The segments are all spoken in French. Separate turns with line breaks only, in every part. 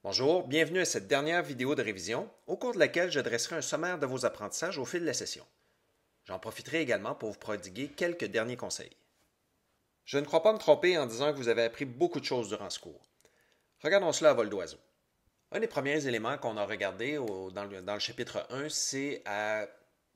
Bonjour, bienvenue à cette dernière vidéo de révision, au cours de laquelle je dresserai un sommaire de vos apprentissages au fil de la session. J'en profiterai également pour vous prodiguer quelques derniers conseils. Je ne crois pas me tromper en disant que vous avez appris beaucoup de choses durant ce cours. Regardons cela à vol d'oiseau. Un des premiers éléments qu'on a regardé dans le chapitre 1, c'est à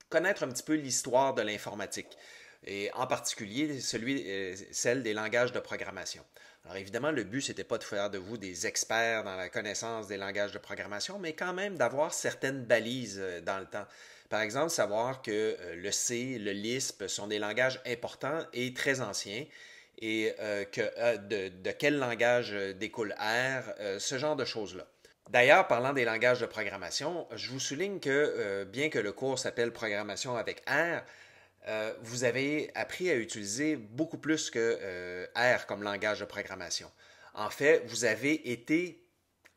connaître un petit peu l'histoire de l'informatique, et en particulier celle des langages de programmation. Alors évidemment, le but, c'était pas de faire de vous des experts dans la connaissance des langages de programmation, mais quand même d'avoir certaines balises dans le temps. Par exemple, savoir que le C, le Lisp sont des langages importants et très anciens, et de quel langage découle R, ce genre de choses-là. D'ailleurs, parlant des langages de programmation, je vous souligne que bien que le cours s'appelle Programmation avec R, vous avez appris à utiliser beaucoup plus que R comme langage de programmation. En fait, vous avez été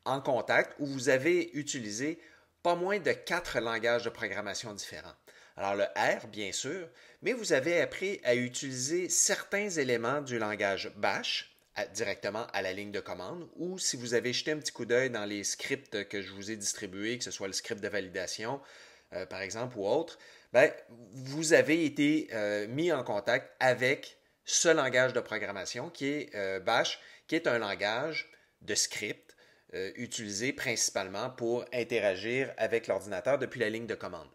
en contact ou vous avez utilisé pas moins de 4 langages de programmation différents. Alors le R, bien sûr, mais vous avez appris à utiliser certains éléments du langage Bash directement à la ligne de commande, ou si vous avez jeté un petit coup d'œil dans les scripts que je vous ai distribués, que ce soit le script de validation, par exemple, ou autre, ben, vous avez été mis en contact avec ce langage de programmation qui est Bash, qui est un langage de script utilisé principalement pour interagir avec l'ordinateur depuis la ligne de commande.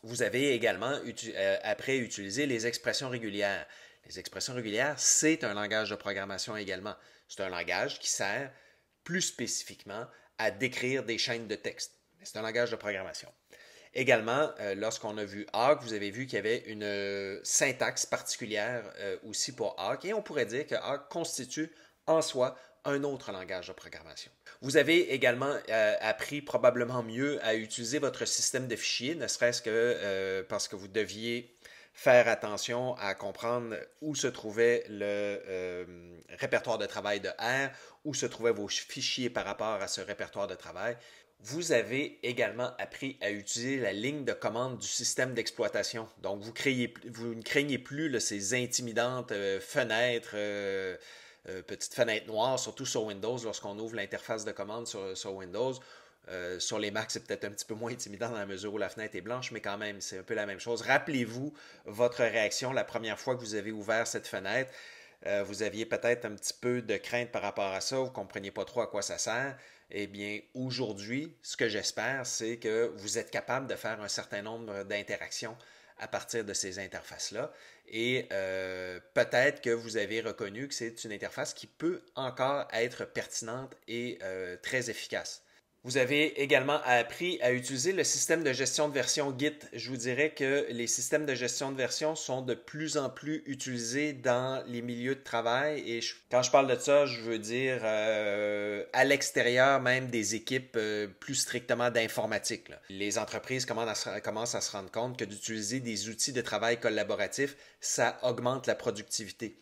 Vous avez également appris à utiliser les expressions régulières. Les expressions régulières, c'est un langage de programmation également. C'est un langage qui sert plus spécifiquement à décrire des chaînes de texte. C'est un langage de programmation. Également, lorsqu'on a vu Awk, vous avez vu qu'il y avait une syntaxe particulière aussi pour Awk, et on pourrait dire que Awk constitue en soi un autre langage de programmation. Vous avez également appris probablement mieux à utiliser votre système de fichiers, ne serait-ce que parce que vous deviez faire attention à comprendre où se trouvait le répertoire de travail de R, où se trouvaient vos fichiers par rapport à ce répertoire de travail. Vous avez également appris à utiliser la ligne de commande du système d'exploitation. Donc, vous ne craignez plus là, ces intimidantes fenêtres, petites fenêtres noires, surtout sur Windows, lorsqu'on ouvre l'interface de commande sur Windows. Sur les Macs, c'est peut-être un petit peu moins intimidant dans la mesure où la fenêtre est blanche, mais quand même, c'est un peu la même chose. Rappelez-vous votre réaction la première fois que vous avez ouvert cette fenêtre. Vous aviez peut-être un petit peu de crainte par rapport à ça, vous ne compreniez pas trop à quoi ça sert. Eh bien, aujourd'hui, ce que j'espère, c'est que vous êtes capable de faire un certain nombre d'interactions à partir de ces interfaces-là. Et peut-être que vous avez reconnu que c'est une interface qui peut encore être pertinente et très efficace. Vous avez également appris à utiliser le système de gestion de version Git. Je vous dirais que les systèmes de gestion de version sont de plus en plus utilisés dans les milieux de travail. Et quand je parle de ça, je veux dire à l'extérieur même des équipes plus strictement d'informatique. Les entreprises commencent à se rendre compte que d'utiliser des outils de travail collaboratif, ça augmente la productivité.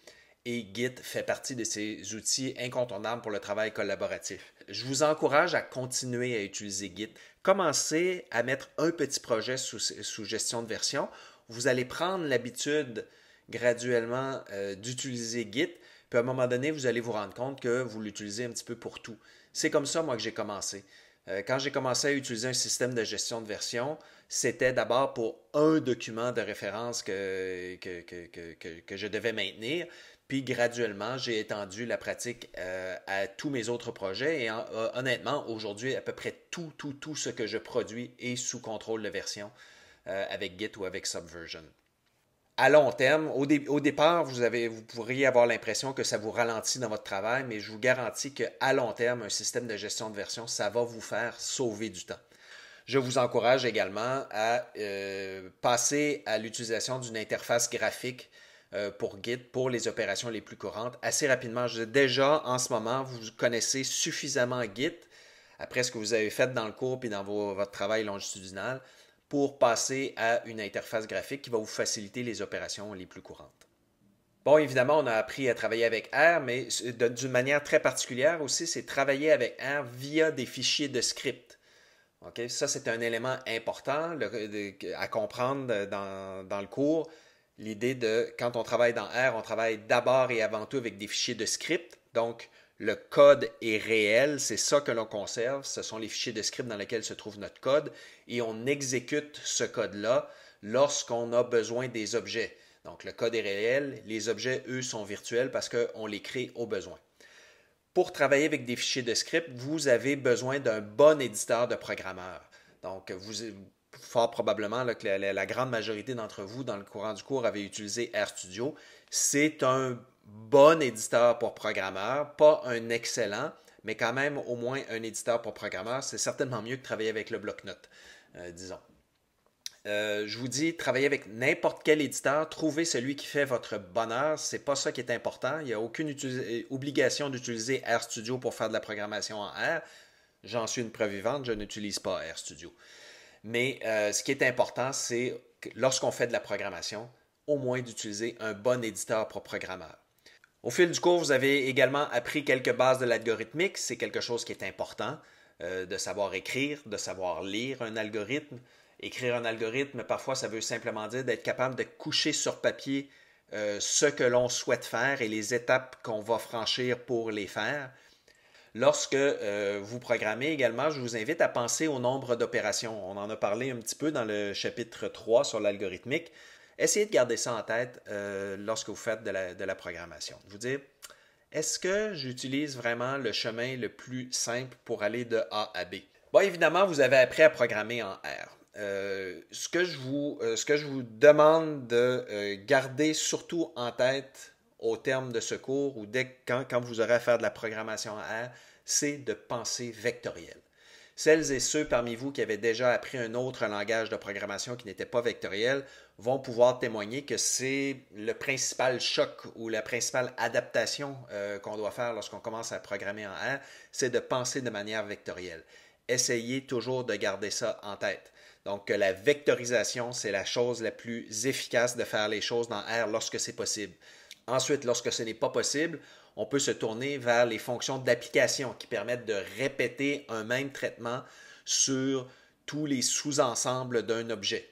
Et Git fait partie de ces outils incontournables pour le travail collaboratif. Je vous encourage à continuer à utiliser Git. Commencez à mettre un petit projet sous gestion de version. Vous allez prendre l'habitude graduellement d'utiliser Git, puis à un moment donné, vous allez vous rendre compte que vous l'utilisez un petit peu pour tout. C'est comme ça, moi, que j'ai commencé. Quand j'ai commencé à utiliser un système de gestion de version, c'était d'abord pour un document de référence que je devais maintenir. Puis graduellement, j'ai étendu la pratique à tous mes autres projets et honnêtement, aujourd'hui, à peu près tout ce que je produis est sous contrôle de version avec Git ou avec Subversion. À long terme, au départ, vous pourriez avoir l'impression que ça vous ralentit dans votre travail, mais je vous garantis qu'à long terme, un système de gestion de version, ça va vous faire sauver du temps. Je vous encourage également à passer à l'utilisation d'une interface graphique pour Git, pour les opérations les plus courantes, assez rapidement. Déjà, en ce moment, vous connaissez suffisamment Git, après ce que vous avez fait dans le cours et dans votre travail longitudinal, pour passer à une interface graphique qui va vous faciliter les opérations les plus courantes. Bon, évidemment, on a appris à travailler avec R, mais d'une manière très particulière aussi, c'est travailler avec R via des fichiers de script. Okay? Ça, c'est un élément important à comprendre dans le cours. L'idée de, quand on travaille dans R, on travaille d'abord et avant tout avec des fichiers de script. Donc, Le code est réel, c'est ça que l'on conserve, ce sont les fichiers de script dans lesquels se trouve notre code, et on exécute ce code-là lorsqu'on a besoin des objets. Donc le code est réel, les objets, eux, sont virtuels parce qu'on les crée au besoin. Pour travailler avec des fichiers de script, vous avez besoin d'un bon éditeur de programmeur. Donc, fort probablement là, que la grande majorité d'entre vous, dans le courant du cours, avez utilisé RStudio. C'est un bon éditeur pour programmeur, pas un excellent, mais quand même au moins un éditeur pour programmeur. C'est certainement mieux que travailler avec le bloc-notes, disons. Je vous dis, travaillez avec n'importe quel éditeur, trouvez celui qui fait votre bonheur, c'est pas ça qui est important. Il n'y a aucune obligation d'utiliser RStudio pour faire de la programmation en R. J'en suis une preuve vivante, je n'utilise pas RStudio. Mais ce qui est important, c'est lorsqu'on fait de la programmation, au moins d'utiliser un bon éditeur pour programmeur. Au fil du cours, vous avez également appris quelques bases de l'algorithmique. C'est quelque chose qui est important, de savoir écrire, de savoir lire un algorithme. Écrire un algorithme, parfois, ça veut simplement dire d'être capable de coucher sur papier ce que l'on souhaite faire et les étapes qu'on va franchir pour les faire. Lorsque vous programmez également, je vous invite à penser au nombre d'opérations. On en a parlé un petit peu dans le chapitre 3 sur l'algorithmique. Essayez de garder ça en tête lorsque vous faites de la programmation. Vous dire, est-ce que j'utilise vraiment le chemin le plus simple pour aller de A à B? Bon, évidemment, vous avez appris à programmer en R. Ce que je vous demande de garder surtout en tête au terme de ce cours ou quand vous aurez à faire de la programmation en R, c'est de penser vectoriel. Celles et ceux parmi vous qui avaient déjà appris un autre langage de programmation qui n'était pas vectoriel vont pouvoir témoigner que c'est le principal choc ou la principale adaptation qu'on doit faire lorsqu'on commence à programmer en R, c'est de penser de manière vectorielle. Essayez toujours de garder ça en tête. Donc, la vectorisation, c'est la chose la plus efficace de faire les choses dans R lorsque c'est possible. Ensuite, lorsque ce n'est pas possible, on peut se tourner vers les fonctions d'application qui permettent de répéter un même traitement sur tous les sous-ensembles d'un objet.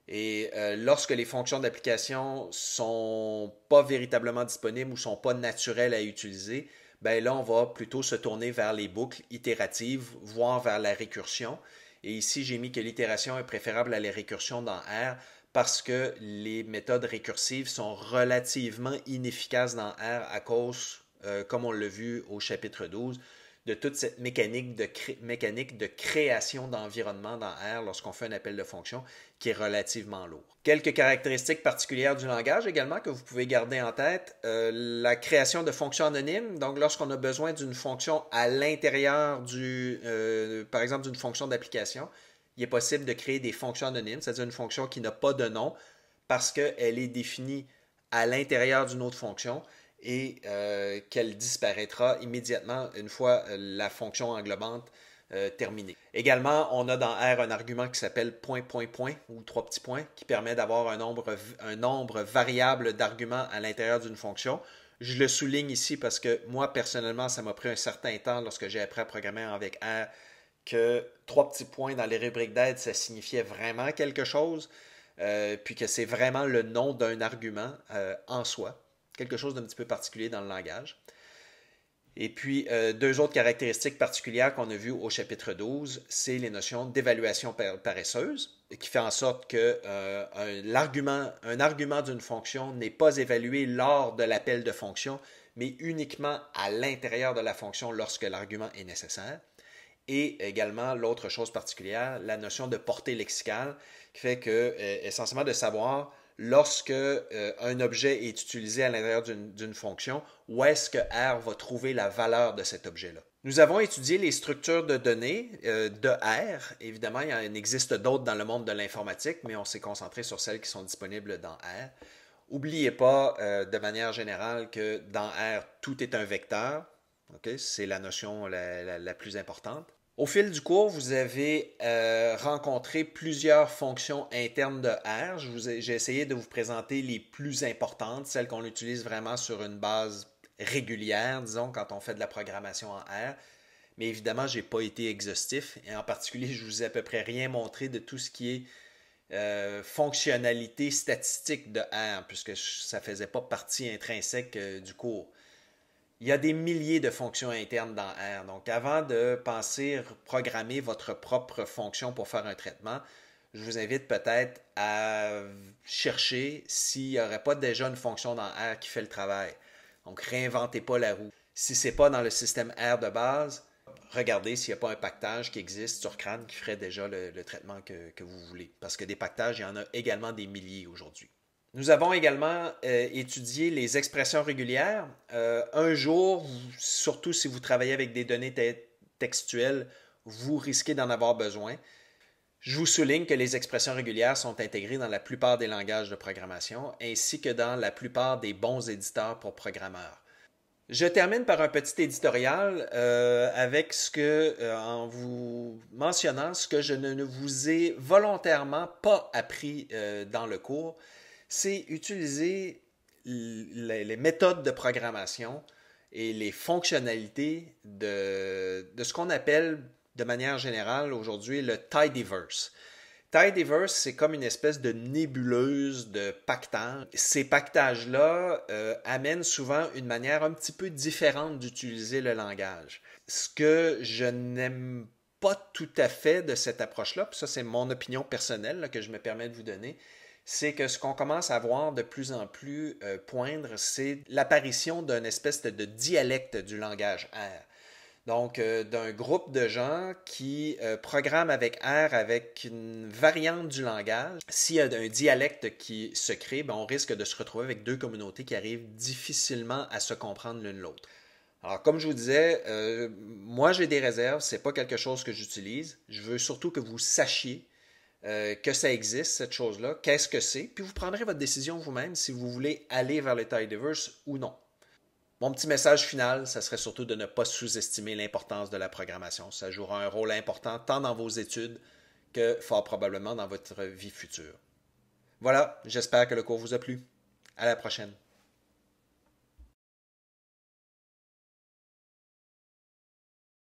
Et lorsque les fonctions d'application ne sont pas véritablement disponibles ou ne sont pas naturelles à utiliser, ben là, on va plutôt se tourner vers les boucles itératives, voire vers la récursion. Et ici, j'ai mis que l'itération est préférable à la récursion dans R parce que les méthodes récursives sont relativement inefficaces dans R à cause, comme on l'a vu au chapitre 12, de toute cette mécanique de création d'environnement dans R lorsqu'on fait un appel de fonction qui est relativement lourd. Quelques caractéristiques particulières du langage également que vous pouvez garder en tête. La création de fonctions anonymes. Donc, lorsqu'on a besoin d'une fonction à l'intérieur par exemple, d'une fonction d'application, il est possible de créer des fonctions anonymes, c'est-à-dire une fonction qui n'a pas de nom parce qu'elle est définie à l'intérieur d'une autre fonction et qu'elle disparaîtra immédiatement une fois la fonction englobante terminée. Également, on a dans R un argument qui s'appelle point, point, point ou trois petits points qui permet d'avoir un nombre variable d'arguments à l'intérieur d'une fonction. Je le souligne ici parce que moi, personnellement, ça m'a pris un certain temps lorsque j'ai appris à programmer avec R que trois petits points dans les rubriques d'aide, ça signifiait vraiment quelque chose, puis que c'est vraiment le nom d'un argument en soi. Quelque chose d'un petit peu particulier dans le langage. Et puis, deux autres caractéristiques particulières qu'on a vues au chapitre 12, c'est les notions d'évaluation paresseuse, qui fait en sorte que un argument d'une fonction n'est pas évalué lors de l'appel de fonction, mais uniquement à l'intérieur de la fonction lorsque l'argument est nécessaire. Et également, l'autre chose particulière, la notion de portée lexicale, qui fait que, essentiellement, de savoir lorsque un objet est utilisé à l'intérieur d'une fonction, où est-ce que R va trouver la valeur de cet objet-là. Nous avons étudié les structures de données de R. Évidemment, il en existe d'autres dans le monde de l'informatique, mais on s'est concentré sur celles qui sont disponibles dans R. N'oubliez pas, de manière générale, que dans R, tout est un vecteur. Okay? C'est la notion la plus importante. Au fil du cours, vous avez rencontré plusieurs fonctions internes de R. J'ai essayé de vous présenter les plus importantes, celles qu'on utilise vraiment sur une base régulière, disons, quand on fait de la programmation en R. Mais évidemment, je n'ai pas été exhaustif. Et en particulier, je ne vous ai à peu près rien montré de tout ce qui est fonctionnalité statistique de R, puisque ça ne faisait pas partie intrinsèque du cours. Il y a des milliers de fonctions internes dans R. Donc, avant de penser programmer votre propre fonction pour faire un traitement, je vous invite peut-être à chercher s'il n'y aurait pas déjà une fonction dans R qui fait le travail. Donc, réinventez pas la roue. Si ce n'est pas dans le système R de base, regardez s'il n'y a pas un pactage qui existe sur CRAN qui ferait déjà le traitement que vous voulez. Parce que des pactages, il y en a également des milliers aujourd'hui. Nous avons également étudié les expressions régulières. Un jour, surtout si vous travaillez avec des données textuelles, vous risquez d'en avoir besoin. Je vous souligne que les expressions régulières sont intégrées dans la plupart des langages de programmation, ainsi que dans la plupart des bons éditeurs pour programmeurs. Je termine par un petit éditorial en vous mentionnant ce que je ne vous ai volontairement pas appris dans le cours, c'est utiliser les méthodes de programmation et les fonctionnalités de ce qu'on appelle de manière générale aujourd'hui le tidyverse. Tidyverse, c'est comme une espèce de nébuleuse de pactages. Ces pactages-là amènent souvent une manière un petit peu différente d'utiliser le langage. Ce que je n'aime pas tout à fait de cette approche-là, puis ça c'est mon opinion personnelle là, que je me permets de vous donner, c'est que ce qu'on commence à voir de plus en plus poindre, c'est l'apparition d'une espèce de dialecte du langage R. Donc, d'un groupe de gens qui programment avec R avec une variante du langage. S'il y a un dialecte qui se crée, on risque de se retrouver avec deux communautés qui arrivent difficilement à se comprendre l'une l'autre. Alors, comme je vous disais, moi j'ai des réserves, c'est pas quelque chose que j'utilise. Je veux surtout que vous sachiez que ça existe, cette chose-là, qu'est-ce que c'est, puis vous prendrez votre décision vous-même si vous voulez aller vers le tidyverse ou non. Mon petit message final, ça serait surtout de ne pas sous-estimer l'importance de la programmation. Ça jouera un rôle important tant dans vos études que fort probablement dans votre vie future. Voilà, j'espère que le cours vous a plu. À la prochaine.